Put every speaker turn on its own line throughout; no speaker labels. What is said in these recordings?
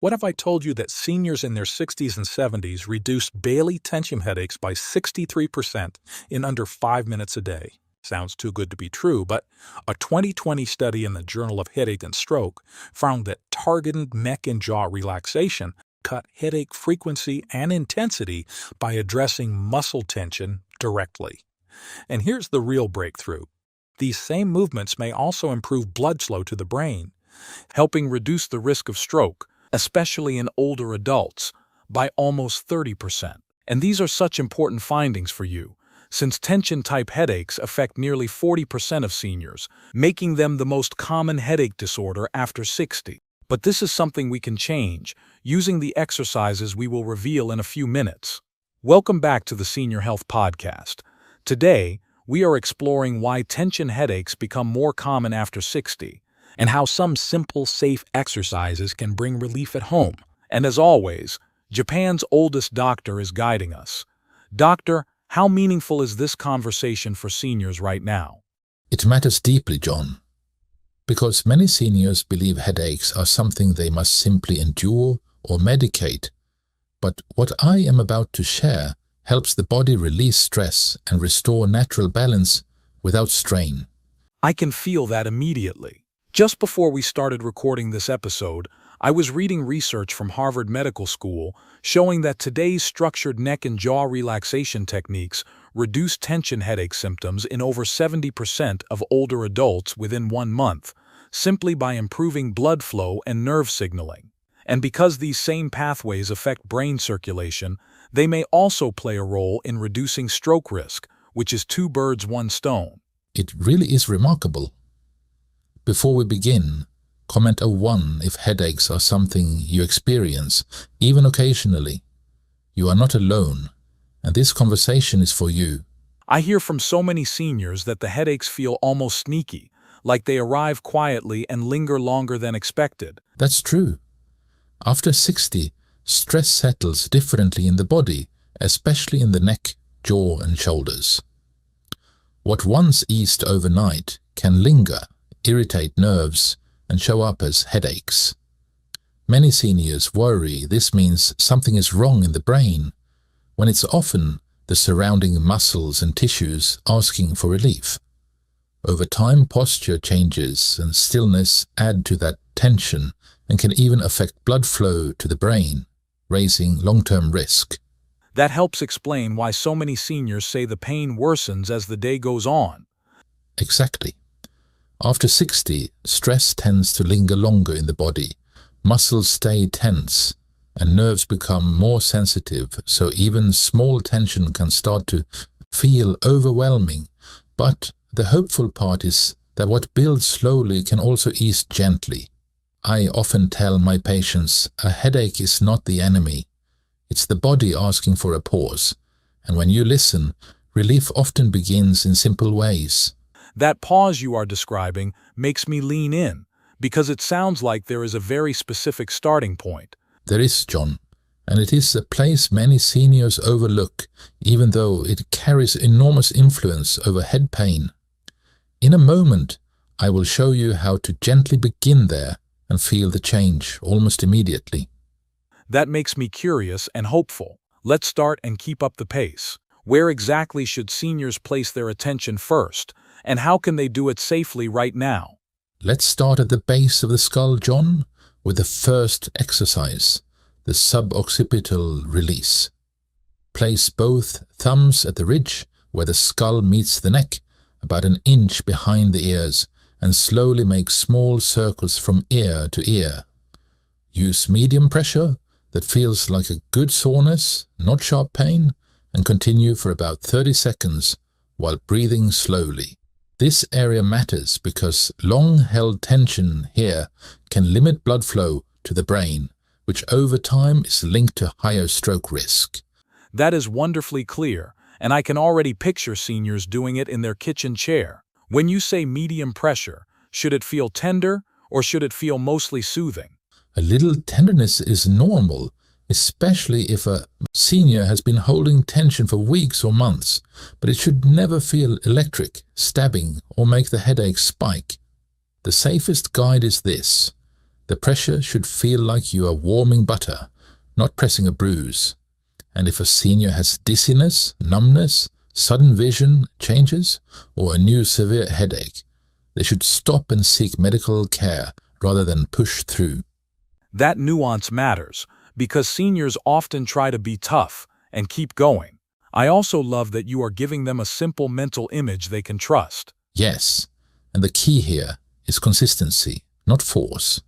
What if I told you that seniors in their 60s and 70s reduced daily tension headaches by 63% in under 5 minutes a day? Sounds too good to be true, but a 2020 study in the Journal of Headache and Stroke found that targeted neck and jaw relaxation cut headache frequency and intensity by addressing muscle tension directly. And here's the real breakthrough. These same movements may also improve blood flow to the brain, helping reduce the risk of stroke, especially in older adults, by almost 30%. And these are such important findings for you, since tension-type headaches affect nearly 40% of seniors, making them the most common headache disorder after 60. But this is something we can change, using the exercises we will reveal in a few minutes. Welcome back to the Senior Health Podcast. Today, we are exploring why tension headaches become more common after 60, and how some simple, safe exercises can bring relief at home. And as always, Japan's oldest doctor is guiding us. Doctor, how meaningful is this conversation for seniors right now?
It matters deeply, John, because many seniors believe headaches are something they must simply endure or medicate. But what I am about to share helps the body release stress and restore natural balance without strain.
I can feel that immediately. Just before we started recording this episode, I was reading research from Harvard Medical School showing that today's structured neck and jaw relaxation techniques reduce tension headache symptoms in over 70% of older adults within 1 month, simply by improving blood flow and nerve signaling. And because these same pathways affect brain circulation, they may also play a role in reducing stroke risk, which is 2 birds, 1 stone.
It really is remarkable. Before we begin, comment 1 if headaches are something you experience, even occasionally. You are not alone, and this conversation is for you.
I hear from so many seniors that the headaches feel almost sneaky, like they arrive quietly and linger longer than expected.
That's true. After 60, stress settles differently in the body, especially in the neck, jaw, and shoulders. What once eased overnight can linger, irritate nerves, and show up as headaches. Many seniors worry this means something is wrong in the brain, when it's often the surrounding muscles and tissues asking for relief. Over time, posture changes and stillness add to that tension and can even affect blood flow to the brain, raising long-term risk.
That helps explain why so many seniors say the pain worsens as the day goes on.
Exactly. After 60, stress tends to linger longer in the body, muscles stay tense, and nerves become more sensitive, so even small tension can start to feel overwhelming. But the hopeful part is that what builds slowly can also ease gently. I often tell my patients a headache is not the enemy. It's the body asking for a pause, and when you listen, relief often begins in simple ways.
That pause you are describing makes me lean in, because it sounds like there is a very specific starting point.
There is, John, and it is a place many seniors overlook, even though it carries enormous influence over head pain. In a moment, I will show you how to gently begin there and feel the change almost immediately.
That makes me curious and hopeful. Let's start and keep up the pace. Where exactly should seniors place their attention first, and how can they do it safely right now?
Let's start at the base of the skull, John, with the first exercise, the suboccipital release. Place both thumbs at the ridge where the skull meets the neck, about 1 inch behind the ears, and slowly make small circles from ear to ear. Use medium pressure that feels like a good soreness, not sharp pain, and continue for about 30 seconds while breathing slowly. This area matters because long-held tension here can limit blood flow to the brain, which over time is linked to higher stroke risk.
That is wonderfully clear, and I can already picture seniors doing it in their kitchen chair. When you say medium pressure, should it feel tender or should it feel mostly soothing?
A little tenderness is normal, especially if a senior has been holding tension for weeks or months, but it should never feel electric, stabbing, or make the headache spike. The safest guide is this. The pressure should feel like you are warming butter, not pressing a bruise. And if a senior has dizziness, numbness, sudden vision changes, or a new severe headache, they should stop and seek medical care rather than push through.
That nuance matters, because seniors often try to be tough and keep going. I also love that you are giving them a simple mental image they can trust.
Yes, and the key here is consistency, not force.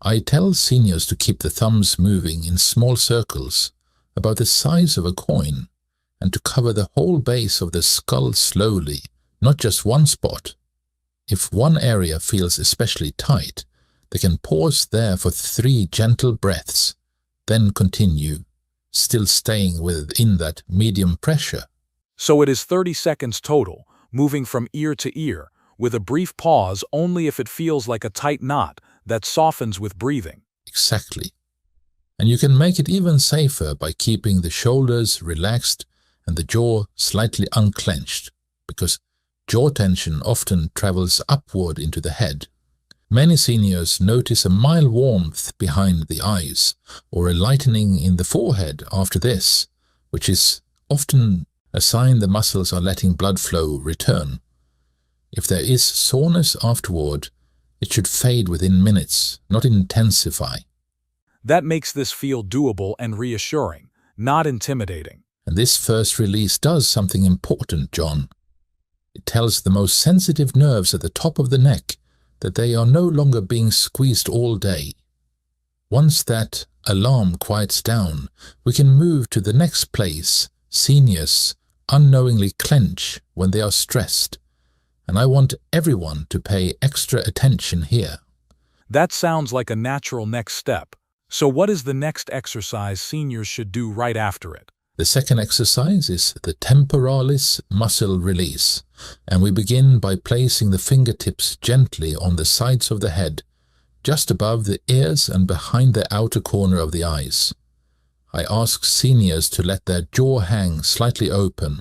I tell seniors to keep the thumbs moving in small circles, about the size of a coin, and to cover the whole base of the skull slowly, not just one spot. If one area feels especially tight, they can pause there for 3 gentle breaths, then continue, still staying within that medium pressure.
So it is 30 seconds total, moving from ear to ear, with a brief pause only if it feels like a tight knot that softens with breathing.
Exactly. And you can make it even safer by keeping the shoulders relaxed and the jaw slightly unclenched, because jaw tension often travels upward into the head. Many seniors notice a mild warmth behind the eyes or a lightening in the forehead after this, which is often a sign the muscles are letting blood flow return. If there is soreness afterward, it should fade within minutes, not intensify.
That makes this feel doable and reassuring, not intimidating.
And this first release does something important, John. It tells the most sensitive nerves at the top of the neck that they are no longer being squeezed all day. Once that alarm quiets down, we can move to the next place seniors unknowingly clench when they are stressed. And I want everyone to pay extra attention here.
That sounds like a natural next step. So what is the next exercise seniors should do right after it?
The second exercise is the temporalis muscle release, and we begin by placing the fingertips gently on the sides of the head, just above the ears and behind the outer corner of the eyes. I ask seniors to let their jaw hang slightly open,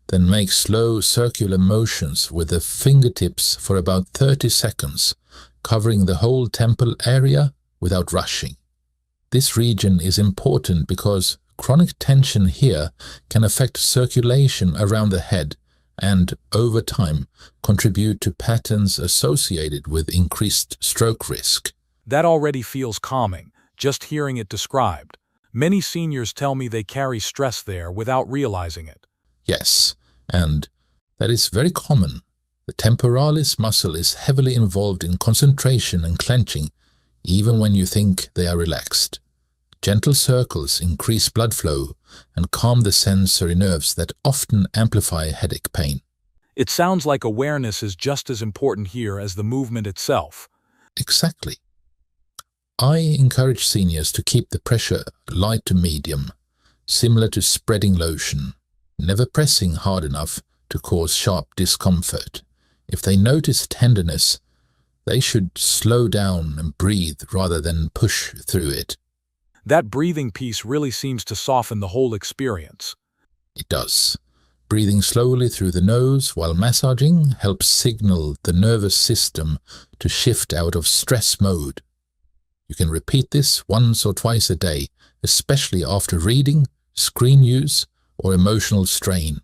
then make slow circular motions with the fingertips for about 30 seconds, covering the whole temple area without rushing. This region is important because chronic tension here can affect circulation around the head and, over time, contribute to patterns associated with increased stroke risk.
That already feels calming, just hearing it described. Many seniors tell me they carry stress there without realizing it.
Yes, and that is very common. The temporalis muscle is heavily involved in concentration and clenching, even when you think they are relaxed. Gentle circles increase blood flow and calm the sensory nerves that often amplify headache pain.
It sounds like awareness is just as important here as the movement itself.
Exactly. I encourage seniors to keep the pressure light to medium, similar to spreading lotion, never pressing hard enough to cause sharp discomfort. If they notice tenderness, they should slow down and breathe rather than push through it.
That breathing piece really seems to soften the whole experience.
It does. Breathing slowly through the nose while massaging helps signal the nervous system to shift out of stress mode. You can repeat this once or twice a day, especially after reading, screen use, or emotional strain.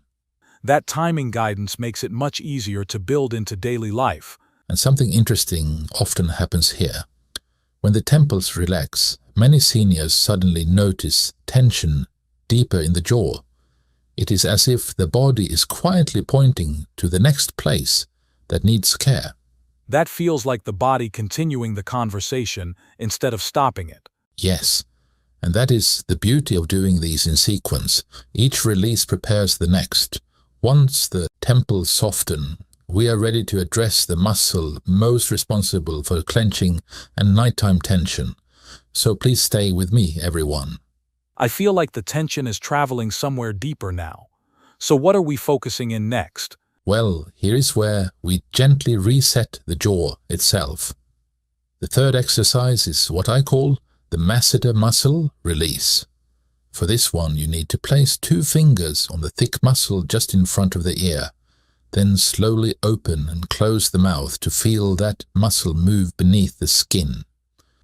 That timing guidance makes it much easier to build into daily life.
And something interesting often happens here. When the temples relax, many seniors suddenly notice tension deeper in the jaw. It is as if the body is quietly pointing to the next place that needs care.
That feels like the body continuing the conversation instead of stopping it.
Yes, and that is the beauty of doing these in sequence. Each release prepares the next. Once the temples soften, we are ready to address the muscle most responsible for clenching and nighttime tension. So please stay with me, everyone.
I feel like the tension is traveling somewhere deeper now. So what are we focusing in next?
Well, here is where we gently reset the jaw itself. The third exercise is what I call the masseter muscle release. For this one, you need to place 2 fingers on the thick muscle just in front of the ear, then slowly open and close the mouth to feel that muscle move beneath the skin.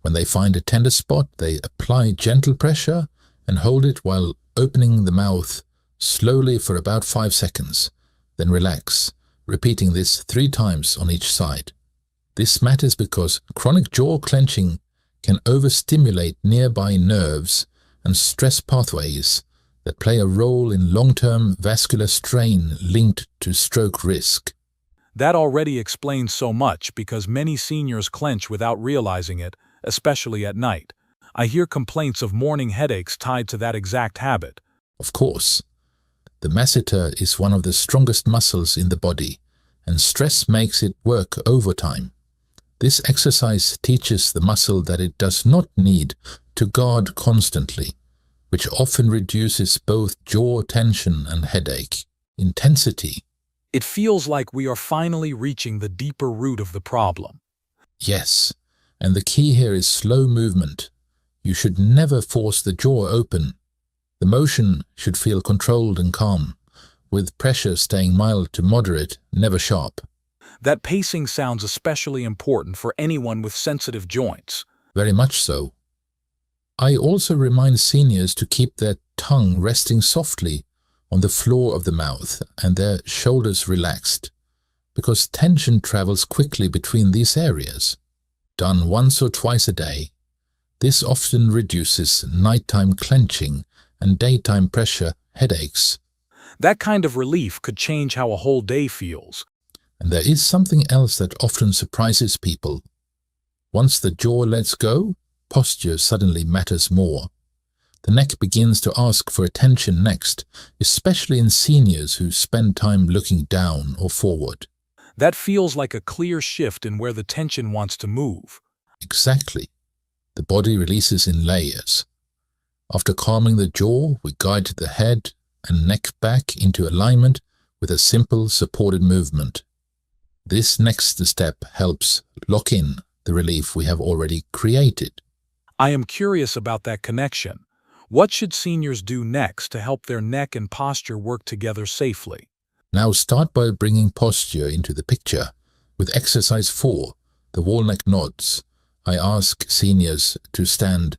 When they find a tender spot, they apply gentle pressure and hold it while opening the mouth slowly for about 5 seconds, then relax, repeating this 3 times on each side. This matters because chronic jaw clenching can overstimulate nearby nerves and stress pathways that play a role in long-term vascular strain linked to stroke risk.
That already explains so much because many seniors clench without realizing it, especially at night. I hear complaints of morning headaches tied to that exact habit.
Of course, the masseter is one of the strongest muscles in the body, and stress makes it work overtime. This exercise teaches the muscle that it does not need to guard constantly, which often reduces both jaw tension and headache intensity.
It feels like we are finally reaching the deeper root of the problem.
Yes, and the key here is slow movement. You should never force the jaw open. The motion should feel controlled and calm, with pressure staying mild to moderate, never sharp.
That pacing sounds especially important for anyone with sensitive joints.
Very much so. I also remind seniors to keep their tongue resting softly on the floor of the mouth and their shoulders relaxed, because tension travels quickly between these areas. Done once or twice a day, this often reduces nighttime clenching and daytime pressure headaches.
That kind of relief could change how a whole day feels.
And there is something else that often surprises people. Once the jaw lets go, posture suddenly matters more. The neck begins to ask for attention next, especially in seniors who spend time looking down or forward.
That feels like a clear shift in where the tension wants to move.
Exactly. The body releases in layers. After calming the jaw, we guide the head and neck back into alignment with a simple supported movement. This next step helps lock in the relief we have already created.
I am curious about that connection. What should seniors do next to help their neck and posture work together safely?
Now start by bringing posture into the picture. With exercise 4, the wall neck nods, I ask seniors to stand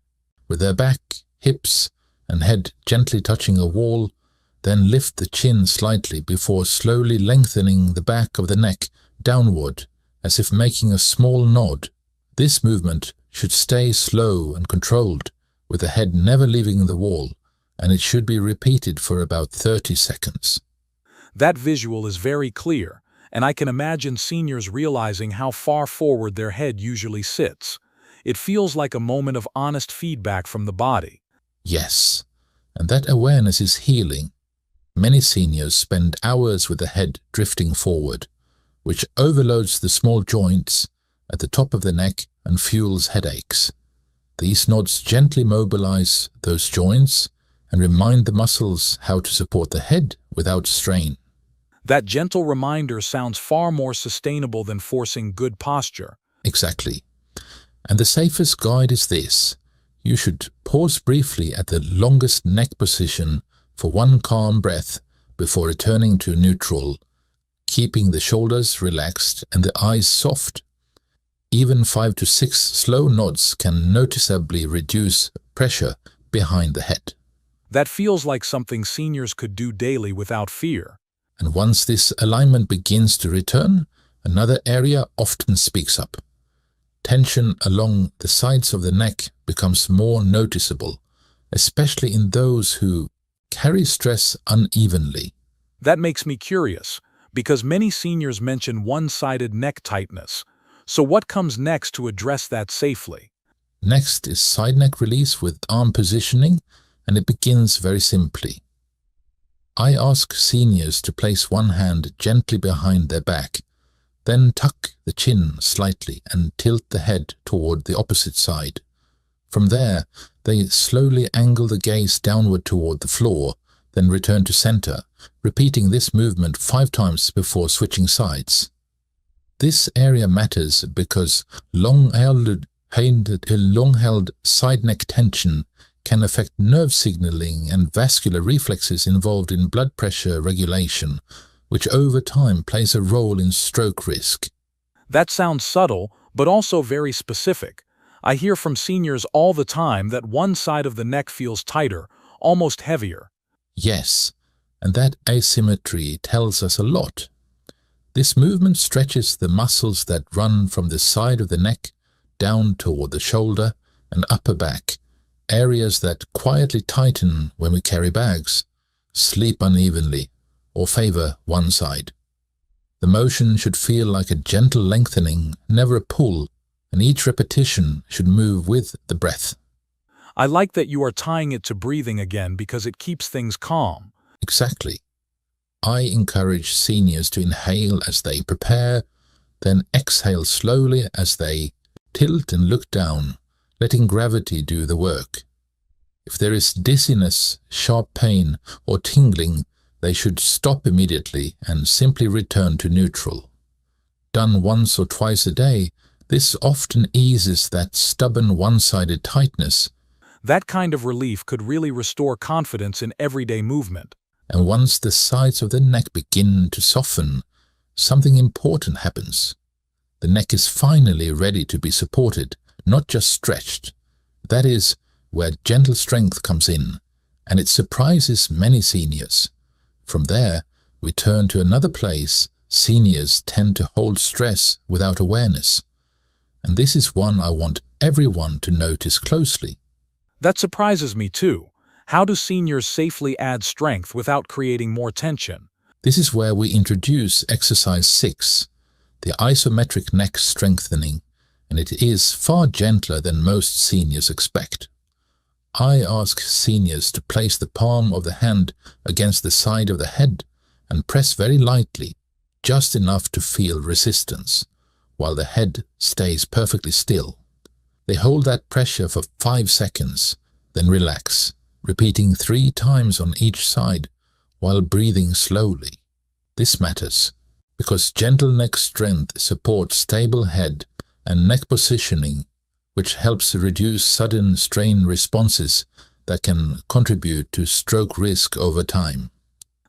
with their back, hips, and head gently touching a wall, then lift the chin slightly before slowly lengthening the back of the neck downward, as if making a small nod. This movement should stay slow and controlled, with the head never leaving the wall, and it should be repeated for about 30 seconds.
That visual is very clear, and I can imagine seniors realizing how far forward their head usually sits. It feels like a moment of honest feedback from the body.
Yes, and that awareness is healing. Many seniors spend hours with the head drifting forward, which overloads the small joints at the top of the neck and fuels headaches. These nods gently mobilize those joints and remind the muscles how to support the head without strain.
That gentle reminder sounds far more sustainable than forcing good posture.
Exactly. And the safest guide is this. You should pause briefly at the longest neck position for one calm breath before returning to neutral, keeping the shoulders relaxed and the eyes soft. Even 5 to 6 slow nods can noticeably reduce pressure behind the head.
That feels like something seniors could do daily without fear.
And once this alignment begins to return, another area often speaks up. Tension along the sides of the neck becomes more noticeable, especially in those who carry stress unevenly.
That makes me curious, because many seniors mention one-sided neck tightness. So what comes next to address that safely?
Next is side neck release with arm positioning, and it begins very simply. I ask seniors to place one hand gently behind their back, then tuck the chin slightly and tilt the head toward the opposite side. From there, they slowly angle the gaze downward toward the floor, then return to center, repeating this movement 5 times before switching sides. This area matters because long-held side neck tension can affect nerve signaling and vascular reflexes involved in blood pressure regulation, which over time plays a role in stroke risk.
That sounds subtle, but also very specific. I hear from seniors all the time that one side of the neck feels tighter, almost heavier.
Yes, and that asymmetry tells us a lot. This movement stretches the muscles that run from the side of the neck down toward the shoulder and upper back, areas that quietly tighten when we carry bags, sleep unevenly, or favor one side. The motion should feel like a gentle lengthening, never a pull, and each repetition should move with the breath.
I like that you are tying it to breathing again because it keeps things calm.
Exactly. I encourage seniors to inhale as they prepare, then exhale slowly as they tilt and look down, letting gravity do the work. If there is dizziness, sharp pain, or tingling, they should stop immediately and simply return to neutral. Done once or twice a day, this often eases that stubborn one-sided tightness.
That kind of relief could really restore confidence in everyday movement.
And once the sides of the neck begin to soften, something important happens. The neck is finally ready to be supported, not just stretched. That is where gentle strength comes in, and it surprises many seniors. From there, we turn to another place seniors tend to hold stress without awareness. And this is one I want everyone to notice closely.
That surprises me too. How do seniors safely add strength without creating more tension?
This is where we introduce exercise 6, the isometric neck strengthening, and it is far gentler than most seniors expect. I ask seniors to place the palm of the hand against the side of the head and press very lightly, just enough to feel resistance, while the head stays perfectly still. They hold that pressure for 5 seconds, then relax, repeating 3 times on each side while breathing slowly. This matters because gentle neck strength supports stable head and neck positioning, which helps reduce sudden strain responses that can contribute to stroke risk over time.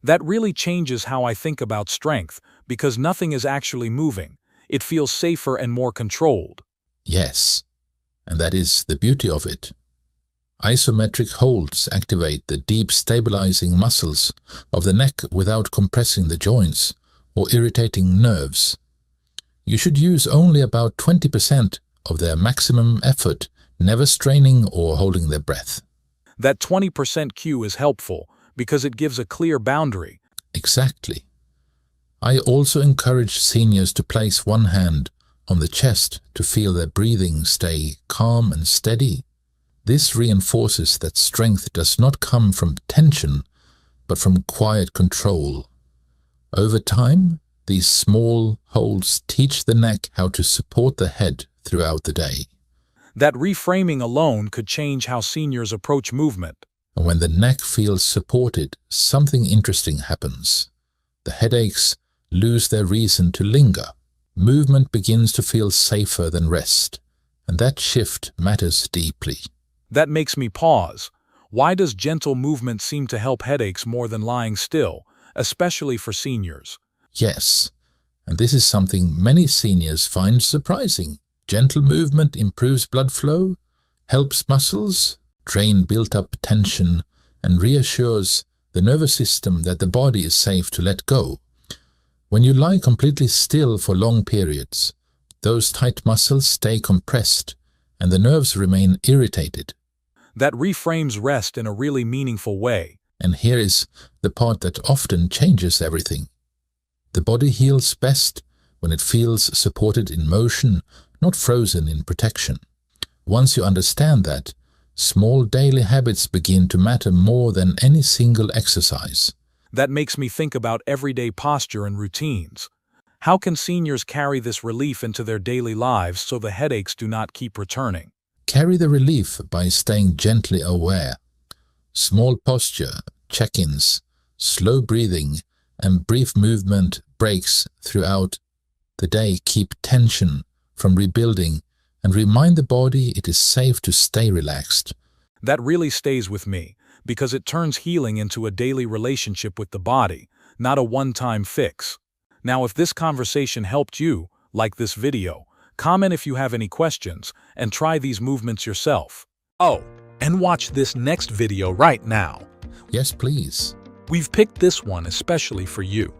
That really changes how I think about strength because nothing is actually moving. It feels safer and more controlled.
Yes, and that is the beauty of it. Isometric holds activate the deep stabilizing muscles of the neck without compressing the joints or irritating nerves. You should use only about 20% of their maximum effort, never straining or holding their breath.
That 20% cue is helpful because it gives a clear boundary.
Exactly. I also encourage seniors to place one hand on the chest to feel their breathing stay calm and steady. This reinforces that strength does not come from tension, but from quiet control. Over time, these small holds teach the neck how to support the head throughout the day.
That reframing alone could change how seniors approach movement.
And when the neck feels supported, something interesting happens. The headaches lose their reason to linger. Movement begins to feel safer than rest, and that shift matters deeply.
That makes me pause. Why does gentle movement seem to help headaches more than lying still, especially for seniors?
Yes, and this is something many seniors find surprising. Gentle movement improves blood flow, helps muscles drain built-up tension, and reassures the nervous system that the body is safe to let go. When you lie completely still for long periods, those tight muscles stay compressed and the nerves remain irritated.
That reframes rest in a really meaningful way.
And here is the part that often changes everything. The body heals best when it feels supported in motion, not frozen in protection. Once you understand that, small daily habits begin to matter more than any single exercise.
That makes me think about everyday posture and routines. How can seniors carry this relief into their daily lives so the headaches do not keep returning?
Carry the relief by staying gently aware. Small posture, check-ins, slow breathing, and brief movement breaks throughout the day keep tension from rebuilding and remind the body it is safe to stay relaxed.
That really stays with me because it turns healing into a daily relationship with the body, not a one-time fix. Now, if this conversation helped you, like this video, Comment if you have any questions, and try these movements yourself. Oh, and watch this next video right now.
Yes, please.
We've picked this one especially for you.